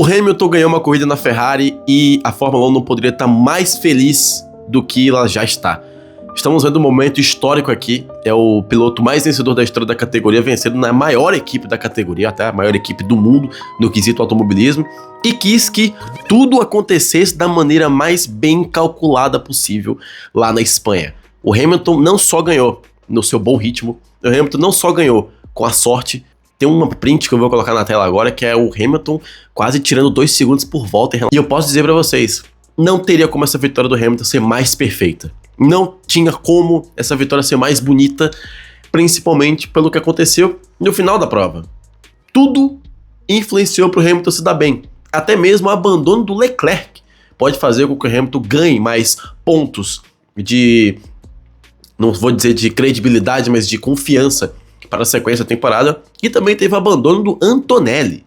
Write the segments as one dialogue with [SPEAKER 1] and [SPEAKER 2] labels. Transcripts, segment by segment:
[SPEAKER 1] O Hamilton ganhou uma corrida na Ferrari e a Fórmula 1 não poderia estar mais feliz do que ela já está. Estamos vendo um momento histórico aqui, é o piloto mais vencedor da história da categoria, vencendo na maior equipe da categoria, até a maior equipe do mundo no quesito automobilismo, e quis que tudo acontecesse da maneira mais bem calculada possível lá na Espanha. O Hamilton não só ganhou no seu bom ritmo, o Hamilton não só ganhou com a sorte. Tem uma print que eu vou colocar na tela agora, que é o Hamilton quase tirando 2 segundos por volta. E eu posso dizer pra vocês, não teria como essa vitória do Hamilton ser mais perfeita. Não tinha como essa vitória ser mais bonita, principalmente pelo que aconteceu no final da prova. Tudo influenciou pro Hamilton se dar bem. Até mesmo o abandono do Leclerc pode fazer com que o Hamilton ganhe mais pontos de, não vou dizer de credibilidade, mas de confiança para a sequência da temporada. E também teve o abandono do Antonelli,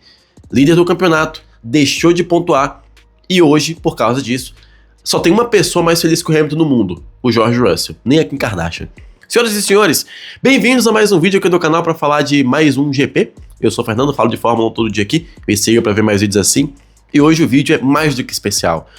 [SPEAKER 1] líder do campeonato, deixou de pontuar e hoje, por causa disso, só tem uma pessoa mais feliz que o Hamilton no mundo, o George Russell, nem a Kim Kardashian. Senhoras e senhores, bem-vindos a mais um vídeo aqui do canal para falar de mais um GP. Eu sou o Fernando, falo de Fórmula 1 todo dia aqui, me siga para ver mais vídeos assim. E hoje o vídeo é mais do que especial,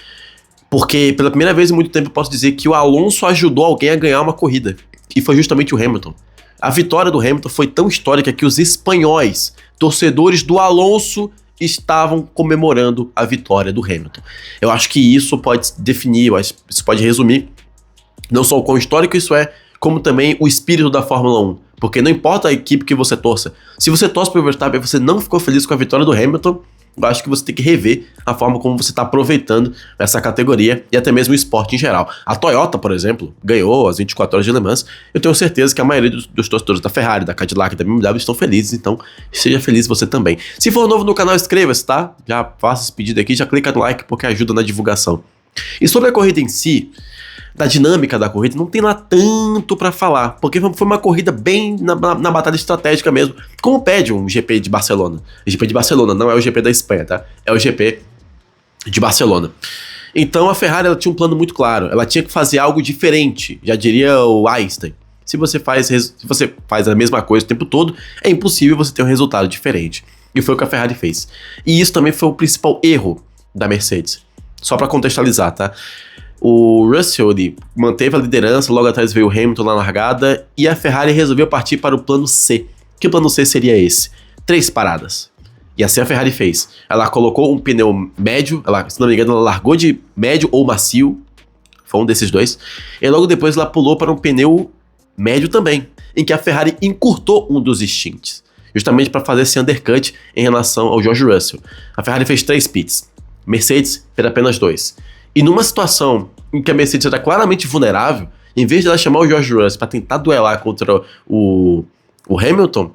[SPEAKER 1] porque pela primeira vez em muito tempo eu posso dizer que o Alonso ajudou alguém a ganhar uma corrida, e foi justamente o Hamilton. A vitória do Hamilton foi tão histórica que os espanhóis, torcedores do Alonso, estavam comemorando a vitória do Hamilton. Eu acho que isso pode definir, isso pode resumir não só o quão histórico isso é, como também o espírito da Fórmula 1. Porque não importa a equipe que você torça, se você torce para o Verstappen e você não ficou feliz com a vitória do Hamilton, eu acho que você tem que rever a forma como você está aproveitando essa categoria e até mesmo o esporte em geral. A Toyota, por exemplo, ganhou as 24 horas de Le Mans. Eu tenho certeza que a maioria dos torcedores da Ferrari, da Cadillac e da BMW estão felizes, então seja feliz você também. Se for novo no canal, inscreva-se, tá? Já faça esse pedido aqui, já clica no like porque ajuda na divulgação. E sobre a corrida em si, da dinâmica da corrida, não tem lá tanto pra falar, porque foi uma corrida bem na batalha estratégica mesmo, como pede um GP de Barcelona. O GP de Barcelona não é o GP da Espanha, tá? É o GP de Barcelona. Então a Ferrari ela tinha um plano muito claro, ela tinha que fazer algo diferente, já diria o Einstein. Se você faz a mesma coisa o tempo todo, é impossível você ter um resultado diferente. E foi o que a Ferrari fez. E isso também foi o principal erro da Mercedes. Só pra contextualizar, tá? O Russell ele manteve a liderança, logo atrás veio o Hamilton na largada e a Ferrari resolveu partir para o plano C. Que plano C seria esse? 3 paradas. E assim a Ferrari fez. Ela colocou um pneu médio, se não me engano, ela largou de médio ou macio, foi um desses dois, e logo depois ela pulou para um pneu médio também, em que a Ferrari encurtou um dos stints, justamente para fazer esse undercut em relação ao George Russell. A Ferrari fez 3 pits, Mercedes fez apenas 2. E numa situação em que a Mercedes era claramente vulnerável, em vez de ela chamar o George Russell para tentar duelar contra o Hamilton,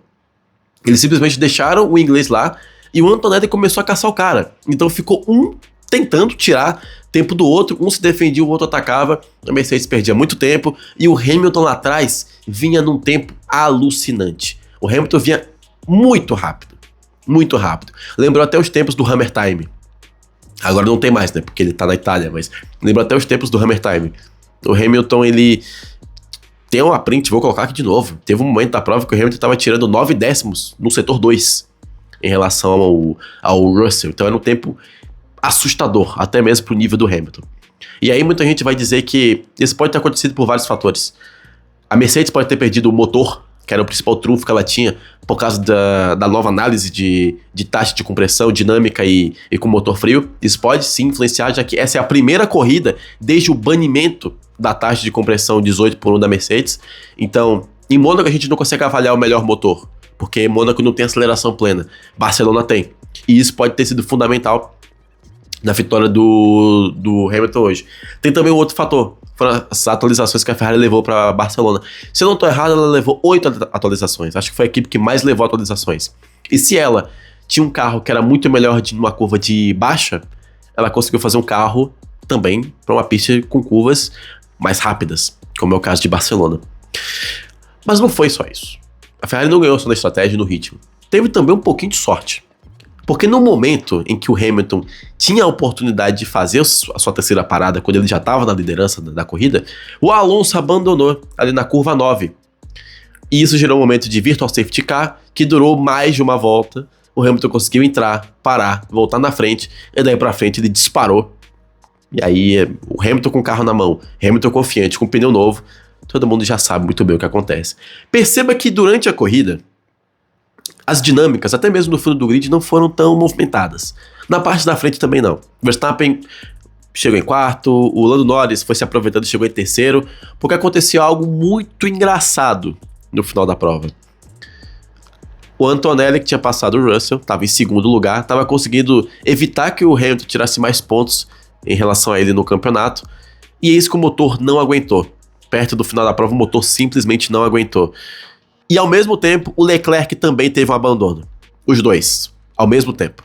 [SPEAKER 1] eles simplesmente deixaram o inglês lá e o Antonelli começou a caçar o cara. Então ficou um tentando tirar tempo do outro, um se defendia, o outro atacava, a Mercedes perdia muito tempo e o Hamilton lá atrás vinha num tempo alucinante. O Hamilton vinha muito rápido, muito rápido. Lembrou até os tempos do Hammer Time. Agora não tem mais, né, porque ele tá na Itália, mas lembra até os tempos do Hammer Time. O Hamilton, ele tem uma print, vou colocar aqui de novo. Teve um momento da prova que o Hamilton tava tirando 9 décimos no setor 2 em relação ao Russell. Então era um tempo assustador, até mesmo pro nível do Hamilton. E aí muita gente vai dizer que isso pode ter acontecido por vários fatores. A Mercedes pode ter perdido o motor, que era o principal trunfo que ela tinha, por causa da nova análise de taxa de compressão, dinâmica e com motor frio. Isso pode sim influenciar, já que essa é a primeira corrida desde o banimento da taxa de compressão 18/1 da Mercedes. Então, em Mônaco a gente não consegue avaliar o melhor motor, porque Mônaco não tem aceleração plena, Barcelona tem. E isso pode ter sido fundamental na vitória do Hamilton hoje. Tem também um outro fator, foram as atualizações que a Ferrari levou para Barcelona. Se eu não estou errado, ela levou 8 atualizações. Acho que foi a equipe que mais levou atualizações. E se ela tinha um carro que era muito melhor numa curva de baixa, ela conseguiu fazer um carro também para uma pista com curvas mais rápidas, como é o caso de Barcelona. Mas não foi só isso. A Ferrari não ganhou só na estratégia e no ritmo. Teve também um pouquinho de sorte. Porque no momento em que o Hamilton tinha a oportunidade de fazer a sua terceira parada, quando ele já estava na liderança da corrida, o Alonso abandonou ali na curva 9. E isso gerou um momento de virtual safety car, que durou mais de uma volta, o Hamilton conseguiu entrar, parar, voltar na frente, e daí pra frente ele disparou. E aí, o Hamilton com o carro na mão, Hamilton confiante, com pneu novo, todo mundo já sabe muito bem o que acontece. Perceba que durante a corrida, as dinâmicas, até mesmo no fundo do grid, não foram tão movimentadas. Na parte da frente também não. Verstappen chegou em quarto, o Lando Norris foi se aproveitando e chegou em terceiro, porque aconteceu algo muito engraçado no final da prova. O Antonelli, que tinha passado o Russell, estava em segundo lugar, estava conseguindo evitar que o Hamilton tirasse mais pontos em relação a ele no campeonato, e eis que o motor não aguentou. Perto do final da prova, o motor simplesmente não aguentou. E ao mesmo tempo, o Leclerc também teve um abandono. Os dois, ao mesmo tempo.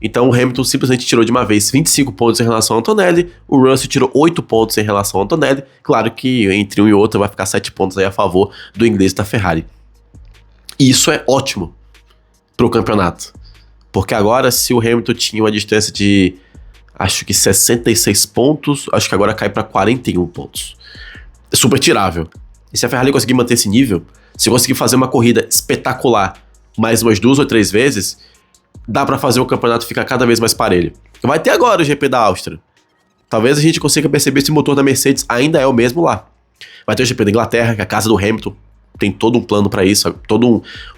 [SPEAKER 1] Então o Hamilton simplesmente tirou de uma vez 25 pontos em relação ao Antonelli, o Russell tirou 8 pontos em relação ao Antonelli, claro que entre um e outro vai ficar 7 pontos aí a favor do inglês da Ferrari. E isso é ótimo pro campeonato, porque agora se o Hamilton tinha uma distância de, acho que 66 pontos, acho que agora cai para 41 pontos. É super tirável. E se a Ferrari conseguir manter esse nível, se conseguir fazer uma corrida espetacular mais umas 2 ou 3 vezes, dá pra fazer o campeonato ficar cada vez mais parelho. Vai ter agora o GP da Áustria. Talvez a gente consiga perceber se o motor da Mercedes ainda é o mesmo lá. Vai ter o GP da Inglaterra, que é a casa do Hamilton. Tem todo um plano pra isso, toda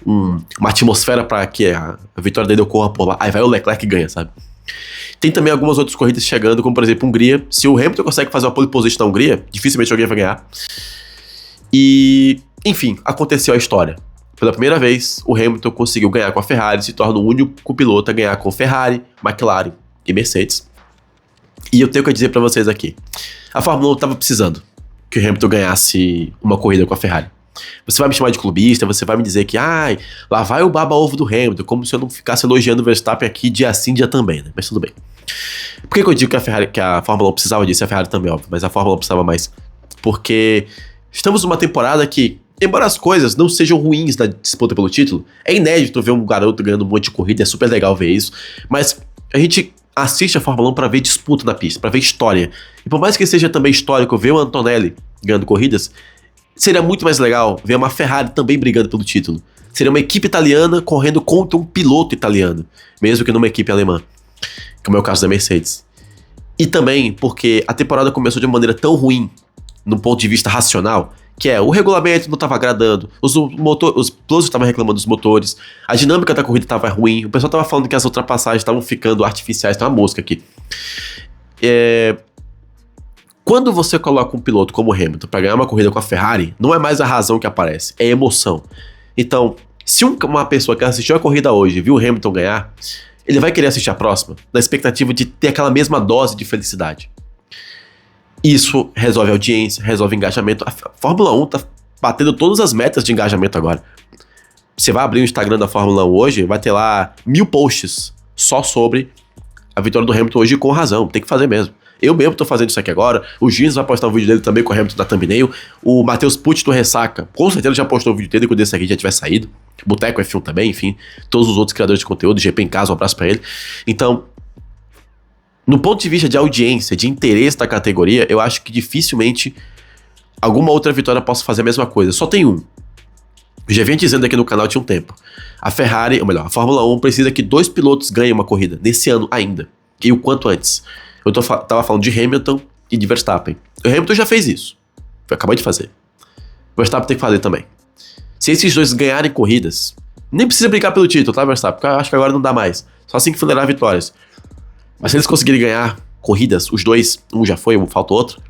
[SPEAKER 1] uma atmosfera pra que a vitória dele ocorra por lá. Aí vai o Leclerc e ganha, sabe? Tem também algumas outras corridas chegando, como por exemplo Hungria. Se o Hamilton consegue fazer uma pole position na Hungria, dificilmente alguém vai ganhar. E, enfim, aconteceu a história. Pela primeira vez, o Hamilton conseguiu ganhar com a Ferrari, se torna o único piloto a ganhar com Ferrari, McLaren e Mercedes. E eu tenho que dizer pra vocês aqui, a Fórmula 1 estava precisando que o Hamilton ganhasse uma corrida com a Ferrari. Você vai me chamar de clubista, você vai me dizer que lá vai o baba-ovo do Hamilton, como se eu não ficasse elogiando o Verstappen aqui dia sim, dia também, né? Mas tudo bem. Por que eu digo que a Fórmula 1 precisava disso? A Ferrari também, óbvio, mas a Fórmula 1 precisava mais. Porque estamos numa temporada que, embora as coisas não sejam ruins na disputa pelo título, é inédito ver um garoto ganhando um monte de corrida, é super legal ver isso, mas a gente assiste a Fórmula 1 pra ver disputa na pista, pra ver história. E por mais que seja também histórico ver o Antonelli ganhando corridas, seria muito mais legal ver uma Ferrari também brigando pelo título. Seria uma equipe italiana correndo contra um piloto italiano, mesmo que numa equipe alemã, como é o caso da Mercedes. E também porque a temporada começou de uma maneira tão ruim, num ponto de vista racional, que o regulamento não estava agradando, os pilotos estavam reclamando dos motores, a dinâmica da corrida estava ruim, o pessoal estava falando que as ultrapassagens estavam ficando artificiais, tem uma mosca aqui. Quando você coloca um piloto como o Hamilton para ganhar uma corrida com a Ferrari, não é mais a razão que aparece, é a emoção. Então, se uma pessoa que assistiu a corrida hoje viu o Hamilton ganhar, ele vai querer assistir a próxima, na expectativa de ter aquela mesma dose de felicidade. Isso resolve audiência, resolve engajamento. A Fórmula 1 tá batendo todas as metas de engajamento agora. Você vai abrir o Instagram da Fórmula 1 hoje, vai ter lá 1000 posts só sobre a vitória do Hamilton hoje, com razão, tem que fazer mesmo. Eu mesmo tô fazendo isso aqui agora, o Gins vai postar um vídeo dele também com o Hamilton da thumbnail, o Matheus Pucci do Ressaca, com certeza já postou o vídeo dele quando esse aqui já tiver saído, Boteco F1 também, enfim, todos os outros criadores de conteúdo, GP em casa, um abraço pra ele. Então, no ponto de vista de audiência, de interesse da categoria, eu acho que dificilmente alguma outra vitória possa fazer a mesma coisa. Só tem um. Eu já venho dizendo aqui no canal tinha um tempo. A Ferrari, ou melhor, a Fórmula 1 precisa que 2 pilotos ganhem uma corrida, nesse ano ainda. E o quanto antes. Eu tava falando de Hamilton e de Verstappen. O Hamilton já fez isso. Acabou de fazer. O Verstappen tem que fazer também. Se esses dois ganharem corridas, nem precisa brigar pelo título, tá, Verstappen? Porque eu acho que agora não dá mais. Só assim que enfileirar vitórias. Mas se eles conseguirem ganhar corridas, os dois, um já foi, falta outro,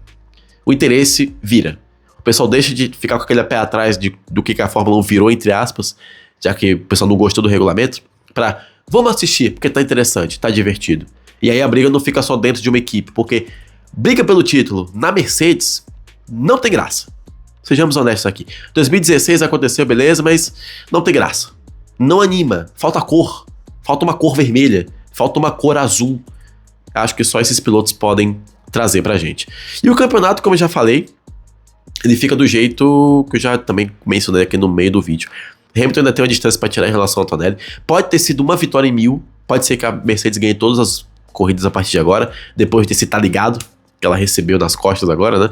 [SPEAKER 1] o interesse vira. O pessoal deixa de ficar com aquele pé atrás do que a Fórmula 1 virou, entre aspas, já que o pessoal não gostou do regulamento, pra vamos assistir, porque tá interessante, tá divertido. E aí a briga não fica só dentro de uma equipe, porque briga pelo título na Mercedes não tem graça. Sejamos honestos aqui. 2016 aconteceu, beleza, mas não tem graça. Não anima, falta cor, falta uma cor vermelha, falta uma cor azul. Acho que só esses pilotos podem trazer pra gente. E o campeonato, como eu já falei, ele fica do jeito que eu já também mencionei aqui no meio do vídeo. Hamilton ainda tem uma distância para tirar em relação ao Antonelli. Pode ter sido uma vitória em 1000, pode ser que a Mercedes ganhe todas as corridas a partir de agora, depois desse tá ligado que ela recebeu nas costas agora, né?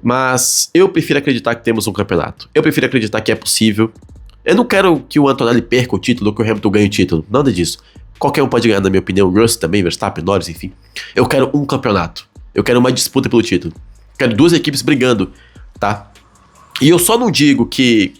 [SPEAKER 1] Mas eu prefiro acreditar que temos um campeonato. Eu prefiro acreditar que é possível. Eu não quero que o Antonelli perca o título ou que o Hamilton ganhe o título, nada disso. Qualquer um pode ganhar, na minha opinião, o Russell também, Verstappen, Norris, enfim. Eu quero um campeonato. Eu quero uma disputa pelo título. Quero duas equipes brigando, tá? E eu só não digo que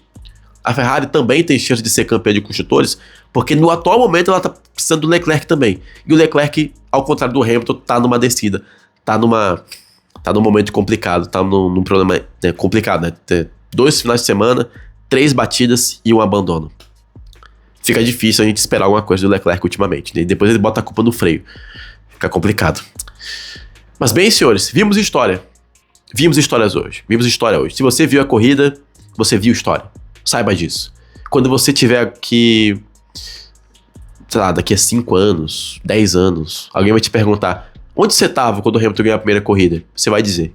[SPEAKER 1] a Ferrari também tem chance de ser campeã de construtores, porque no atual momento ela tá precisando do Leclerc também. E o Leclerc, ao contrário do Hamilton, tá numa descida. Tá num momento complicado, tá num problema complicado, né? Tem 2 finais de semana, 3 batidas e um abandono. Fica difícil a gente esperar alguma coisa do Leclerc ultimamente, né? E depois ele bota a culpa no freio. Fica complicado. Mas bem, senhores, vimos história. Vimos histórias hoje. Vimos história hoje. Se você viu a corrida, você viu história. Saiba disso. Quando você tiver que, sei lá, daqui a 5 anos, 10 anos, alguém vai te perguntar: onde você tava quando o Hamilton ganhou a primeira corrida? Você vai dizer.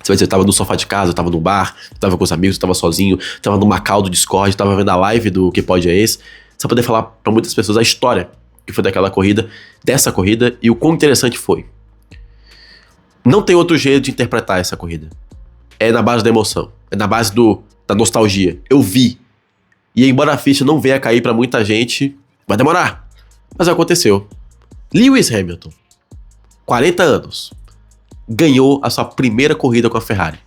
[SPEAKER 1] Você vai dizer: eu tava no sofá de casa, eu tava no bar, eu tava com os amigos, eu tava sozinho, eu tava no Macau do Discord, eu tava vendo a live do Que Pode É Esse. Você vai poder falar pra muitas pessoas a história que foi daquela corrida, dessa corrida, e o quão interessante foi. Não tem outro jeito de interpretar essa corrida. É na base da emoção, é na base da nostalgia. Eu vi. E embora a ficha não venha a cair pra muita gente, vai demorar. Mas aconteceu. Lewis Hamilton, 40 anos, ganhou a sua primeira corrida com a Ferrari.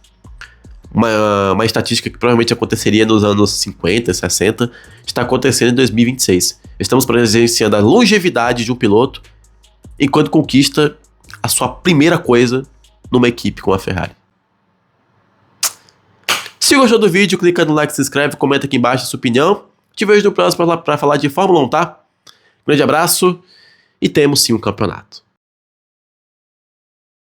[SPEAKER 1] Uma estatística que provavelmente aconteceria nos anos 50, 60, está acontecendo em 2026. Estamos presenciando a longevidade de um piloto enquanto conquista a sua primeira coisa numa equipe com a Ferrari. Se gostou do vídeo, clica no like, se inscreve, comenta aqui embaixo a sua opinião. Te vejo no próximo para falar de Fórmula 1, tá? Grande abraço e temos sim um campeonato.